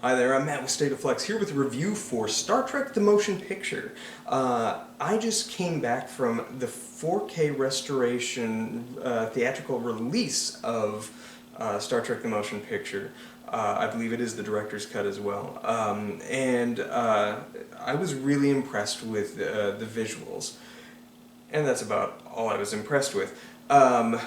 Hi there, I'm Matt with State of Flex here with a review for Star Trek The Motion Picture. I just came back from the 4K restoration theatrical release of Star Trek The Motion Picture. I believe it is the director's cut as well. I was really impressed with the visuals. And that's about all I was impressed with. I'm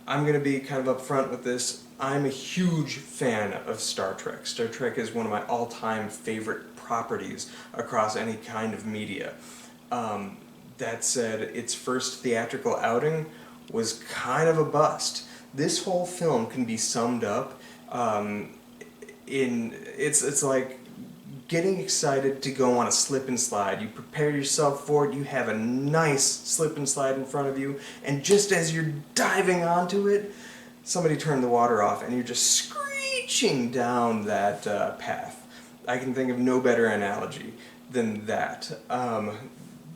going to be kind of upfront with this. I'm a huge fan of Star Trek. Star Trek is one of my all-time favorite properties across any kind of media. That said, its first theatrical outing was kind of a bust. This whole film can be summed up it's like getting excited to go on a slip and slide. You prepare yourself for it, you have a nice slip and slide in front of you, and just as you're diving onto it, somebody turned the water off and you're just screeching down that path. I can think of no better analogy than that.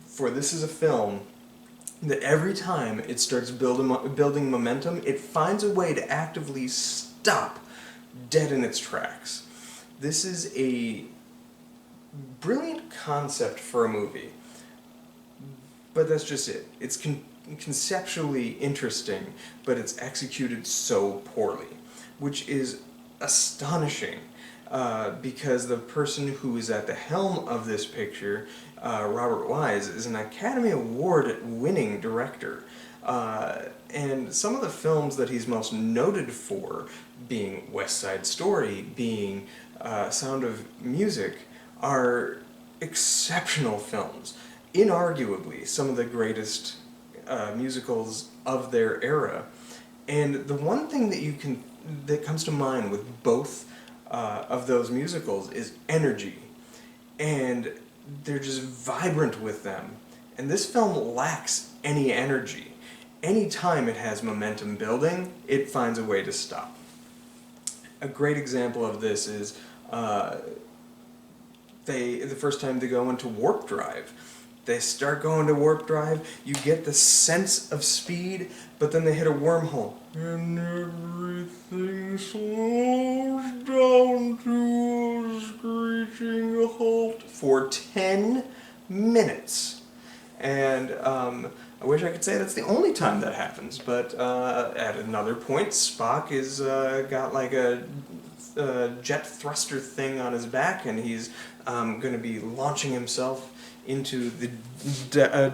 For this is a film that every time it starts building momentum, it finds a way to actively stop dead in its tracks. This is a brilliant concept for a movie, but that's just it. It's conceptually interesting, but it's executed so poorly, which is astonishing because the person who is at the helm of this picture, Robert Wise, is an Academy Award-winning director. And some of the films that he's most noted for, being West Side Story, being Sound of Music, are exceptional films. Inarguably, some of the greatest musicals of their era. And the one thing that comes to mind with both of those musicals is energy. And they're just vibrant with them. And this film lacks any energy. Anytime it has momentum building, it finds a way to stop. A great example of this is the first time they go into warp drive. They start going to warp drive, you get the sense of speed, but then they hit a wormhole. And everything slows down to a screeching halt for 10 minutes. And I wish I could say that's the only time that happens, but at another point, Spock is got like a jet thruster thing on his back, and he's going to be launching himself into the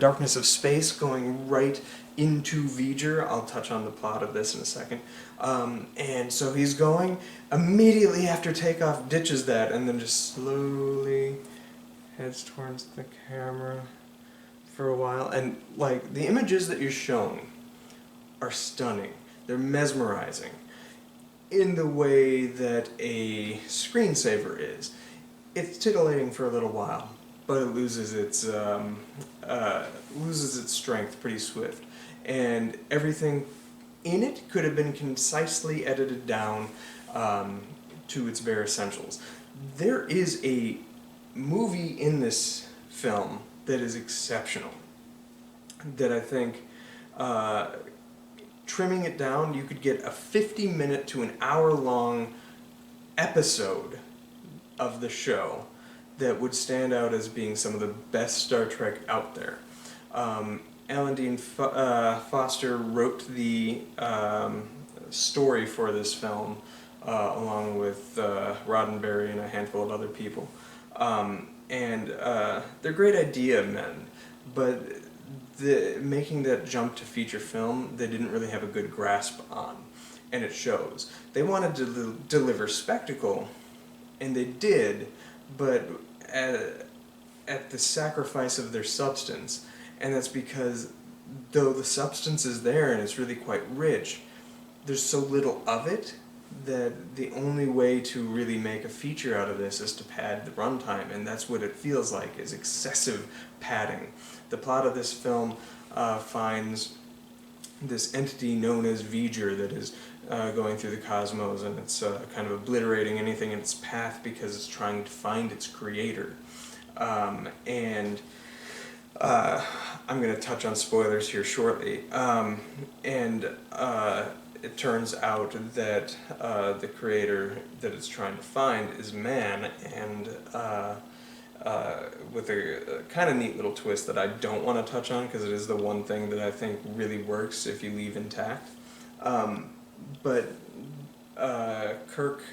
darkness of space, going right into V-Ger. I'll touch on the plot of this in a second. And so he's going, immediately after takeoff ditches that, and then just slowly heads towards the camera for a while. And like, the images that you're shown are stunning. They're mesmerizing in the way that a screensaver is. It's titillating for a little while, but it loses its strength pretty swift, and everything in it could have been concisely edited down to its bare essentials. There is a movie in this film that is exceptional, that I think trimming it down, you could get a 50-minute to an hour-long episode of the show that would stand out as being some of the best Star Trek out there. Alan Dean Foster wrote the story for this film along with Roddenberry and a handful of other people. They're great idea men, but making that jump to feature film, they didn't really have a good grasp on, and it shows. They wanted to deliver spectacle, and they did, but at the sacrifice of their substance. And that's because though the substance is there and it's really quite rich, there's so little of it that the only way to really make a feature out of this is to pad the runtime, and that's what it feels like, is excessive padding. The plot of this film finds this entity known as V-Ger that is going through the cosmos, and it's kind of obliterating anything in its path because it's trying to find its creator. I'm going to touch on spoilers here shortly. it turns out that the creator that it's trying to find is man, and with a kind of neat little twist that I don't want to touch on because it is the one thing that I think really works if you leave intact. But Kirk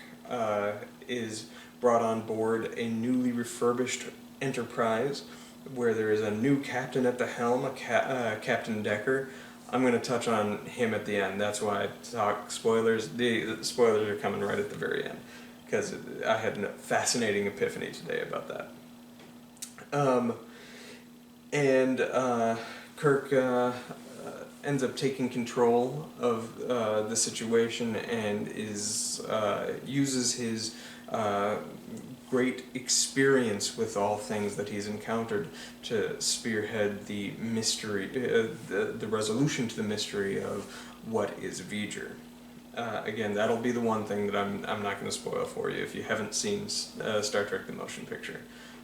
is brought on board a newly refurbished Enterprise where there is a new captain at the helm, Captain Decker. I'm going to touch on him at the end. That's why I talk spoilers. The spoilers are coming right at the very end because I had a fascinating epiphany today about that. Kirk ends up taking control of the situation and uses his great experience with all things that he's encountered to spearhead the mystery, the resolution to the mystery of what is V-Ger. Again, that'll be the one thing that I'm not going to spoil for you if you haven't seen Star Trek: The Motion Picture.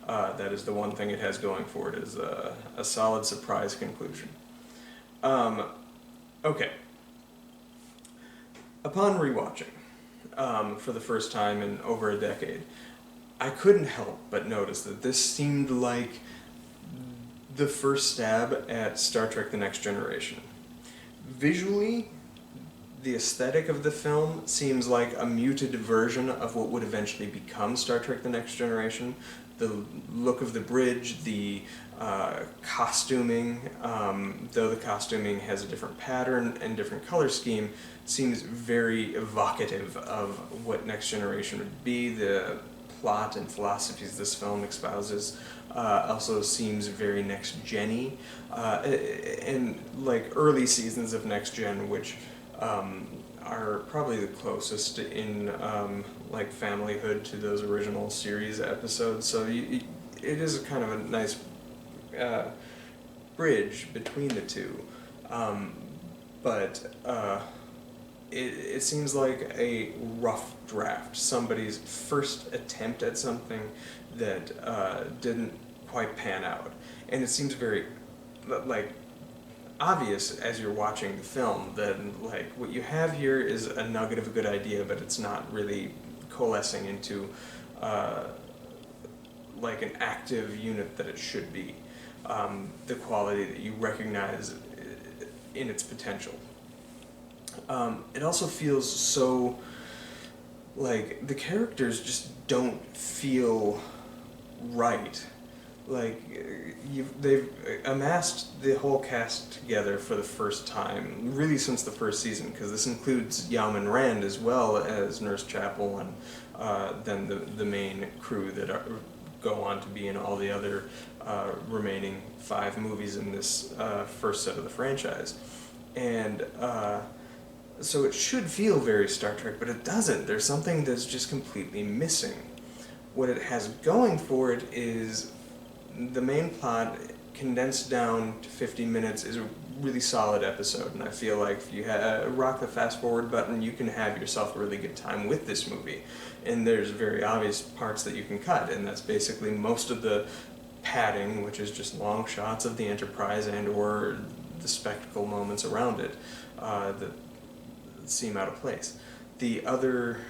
That is the one thing it has going for it, is a solid surprise conclusion. Okay. Upon rewatching for the first time in over a decade, I couldn't help but notice that this seemed like the first stab at Star Trek: The Next Generation. Visually, the aesthetic of the film seems like a muted version of what would eventually become Star Trek: The Next Generation. The look of the bridge, the costuming, though the costuming has a different pattern and different color scheme, seems very evocative of what Next Generation would be. The plot and philosophies this film espouses also seems very next-gen-y, and like early seasons of Next Gen, which are probably the closest in like familyhood to those original series episodes. So it is a kind of a nice bridge between the two, but it seems like a rough draft, somebody's first attempt at something that didn't quite pan out, and it seems very like obvious as you're watching the film that like what you have here is a nugget of a good idea, but it's not really coalescing into like an active unit that it should be. The quality that you recognize in its potential. It also feels so like the characters just don't feel right. Like they've amassed the whole cast together for the first time, really since the first season, because this includes Yaman Rand as well as Nurse Chapel, and then the main crew that go on to be in all the other remaining 5 movies in this first set of the franchise. And so it should feel very Star Trek, but it doesn't. There's something that's just completely missing. What it has going for it is the main plot condensed down to 50 minutes is a really solid episode, and I feel like if you rock the fast forward button, you can have yourself a really good time with this movie. And there's very obvious parts that you can cut, and that's basically most of the padding, which is just long shots of the Enterprise and or the spectacle moments around it that seem out of place. The other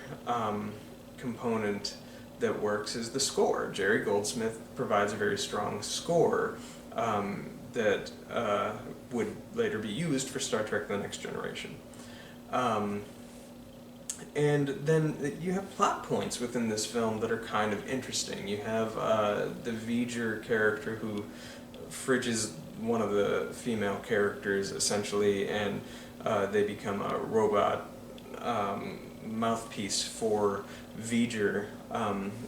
component that works is the score. Jerry Goldsmith provides a very strong score that would later be used for Star Trek: The Next Generation. And then you have plot points within this film that are kind of interesting. You have the V-Ger character who fridges one of the female characters, essentially, and they become a robot mouthpiece for V-Ger,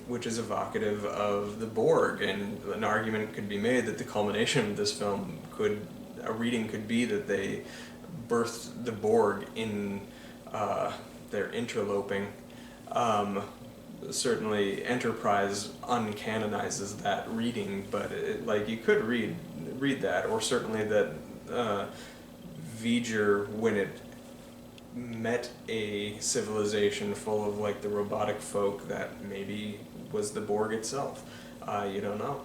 which is evocative of the Borg, and an argument could be made that the culmination of this film a reading could be that they birthed the Borg in their interloping. Certainly Enterprise uncanonizes that reading, but like you could read that, or certainly that V-Ger, when it met a civilization full of like the robotic folk, that maybe was the Borg itself. You don't know.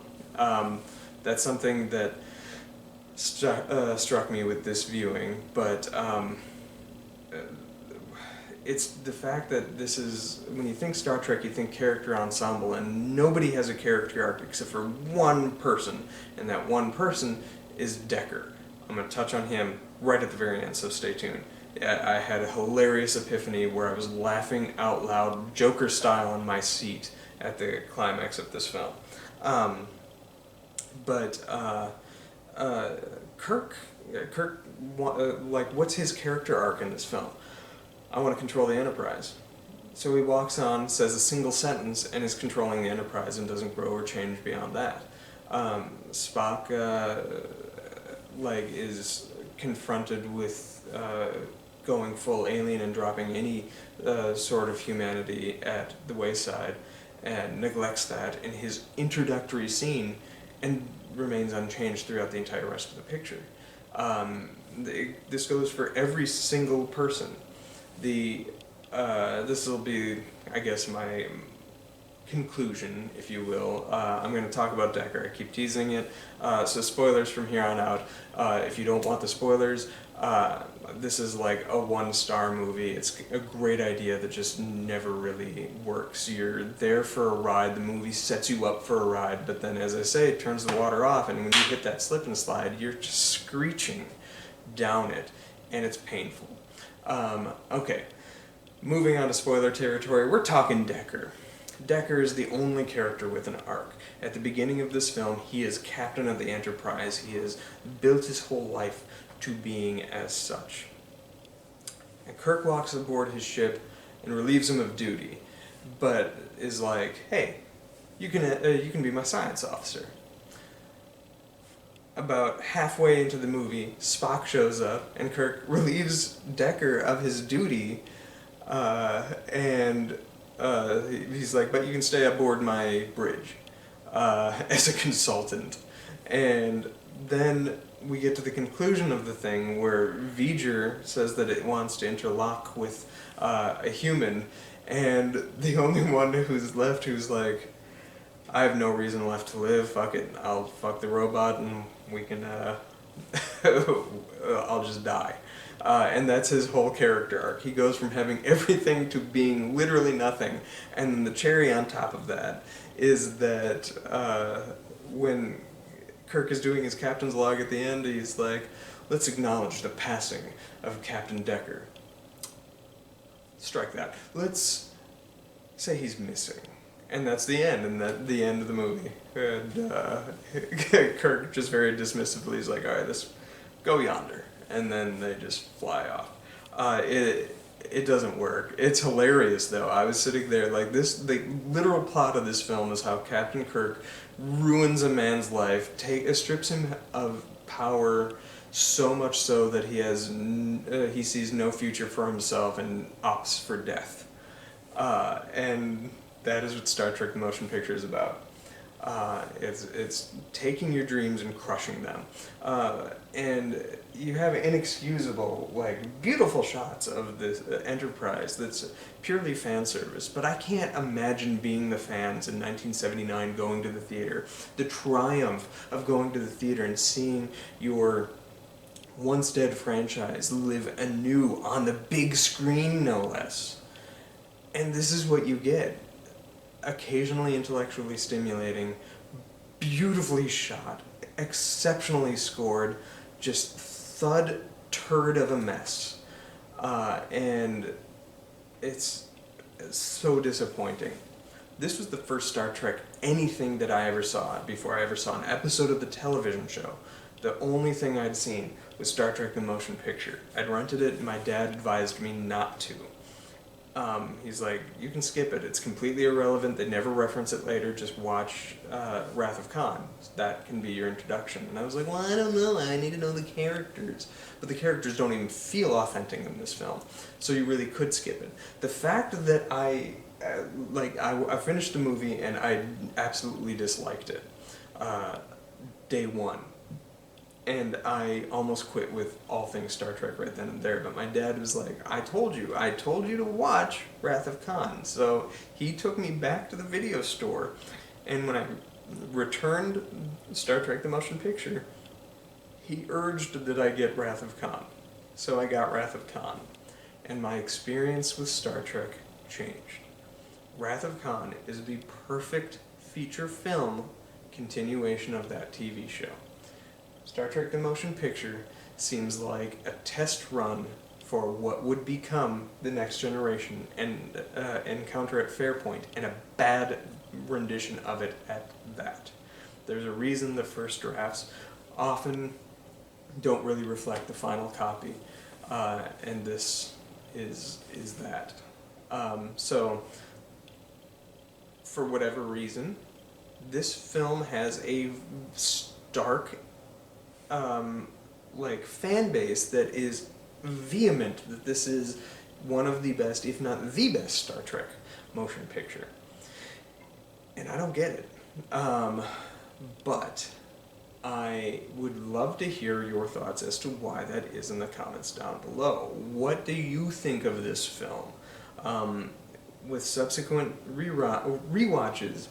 That's something that struck me with this viewing, but it's the fact that this is, when you think Star Trek, you think character ensemble, and nobody has a character arc except for one person, and that one person is Decker. I'm going to touch on him right at the very end, so stay tuned. I had a hilarious epiphany where I was laughing out loud, Joker style, on my seat at the climax of this film. Kirk, like, what's his character arc in this film? I want to control the Enterprise. So he walks on, says a single sentence, and is controlling the Enterprise and doesn't grow or change beyond that. Spock, is confronted with going full alien and dropping any sort of humanity at the wayside, and neglects that in his introductory scene, and remains unchanged throughout the entire rest of the picture. This goes for every single person. This will be, I guess, my conclusion, if you will. I'm going to talk about Decker. I keep teasing it, so spoilers from here on out. If you don't want the spoilers, this is like a 1-star movie. It's a great idea that just never really works. You're there for a ride, the movie sets you up for a ride, but then, as I say, it turns the water off, and when you hit that slip and slide, you're just screeching down it, and it's painful. Okay, moving on to spoiler territory, we're talking Decker. Decker is the only character with an arc. At the beginning of this film, he is captain of the Enterprise. He has built his whole life to being as such. And Kirk walks aboard his ship and relieves him of duty, but is like, hey, you can be my science officer. About halfway into the movie, Spock shows up, and Kirk relieves Decker of his duty, and he's like, but you can stay aboard my bridge as a consultant. And then we get to the conclusion of the thing where V-Ger says that it wants to interlock with a human, and the only one who's left who's like, I have no reason left to live, fuck it, I'll fuck the robot and we can, I'll just die. And that's his whole character arc. He goes from having everything to being literally nothing, and then the cherry on top of that is that when Kirk is doing his captain's log at the end, he's like, let's acknowledge the passing of Captain Decker. Strike that. Let's say he's missing. And that's the end, and the end of the movie. And Kirk just very dismissively is like, alright, let's go yonder. And then they just fly off. It doesn't work. It's hilarious, though. I was sitting there like this. The literal plot of this film is how Captain Kirk ruins a man's life, strips him of power so much so that he sees no future for himself and opts for death. And that is what Star Trek the Motion Picture is about. It's taking your dreams and crushing them. And you have inexcusable, beautiful shots of this Enterprise that's purely fan service, but I can't imagine being the fans in 1979 going to the theater. The triumph of going to the theater and seeing your once dead franchise live anew on the big screen, no less. And this is what you get. Occasionally intellectually stimulating, beautifully shot, exceptionally scored, just thud turd of a mess. And it's so disappointing. This was the first Star Trek anything that I ever saw before I ever saw an episode of the television show. The only thing I'd seen was Star Trek the Motion Picture. I'd rented it and my dad advised me not to. He's like, you can skip it, it's completely irrelevant, they never reference it later, just watch Wrath of Khan. That can be your introduction. And I was like, well, I don't know, I need to know the characters. But the characters don't even feel authentic in this film, so you really could skip it. The fact that I finished the movie and I absolutely disliked it, day one. And I almost quit with all things Star Trek right then and there, but my dad was like, I told you to watch Wrath of Khan. So he took me back to the video store, and when I returned Star Trek the Motion Picture, he urged that I get Wrath of Khan. So I got Wrath of Khan. and my experience with Star Trek changed. Wrath of Khan is the perfect feature film continuation of that TV show. Star Trek the Motion Picture seems like a test run for what would become the Next Generation and Encounter at Fairpoint, and a bad rendition of it at that. There's a reason the first drafts often don't really reflect the final copy, and this is that. So, for whatever reason, this film has a stark fan base that is vehement that this is one of the best, if not the best, Star Trek motion picture. And I don't get it. But I would love to hear your thoughts as to why that is in the comments down below. What do you think of this film? With subsequent rewatches,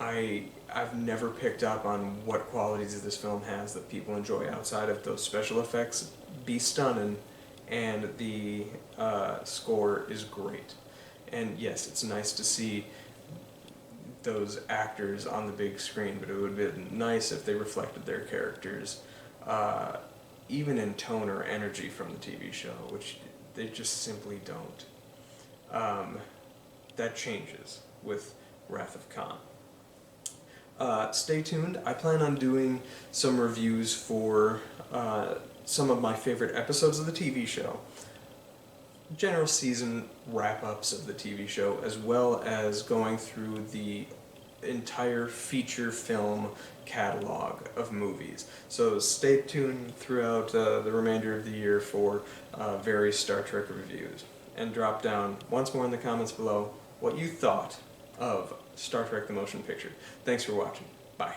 I've never picked up on what qualities this film has that people enjoy outside of those special effects be stunning, and the score is great. And yes, it's nice to see those actors on the big screen, but it would have been nice if they reflected their characters, even in tone or energy from the TV show, which they just simply don't. That changes with Wrath of Khan. Stay tuned. I plan on doing some reviews for some of my favorite episodes of the TV show, general season wrap-ups of the TV show, as well as going through the entire feature film catalog of movies. So stay tuned throughout the remainder of the year for various Star Trek reviews. And drop down once more in the comments below what you thought of Star Trek the Motion Picture. Thanks for watching. Bye.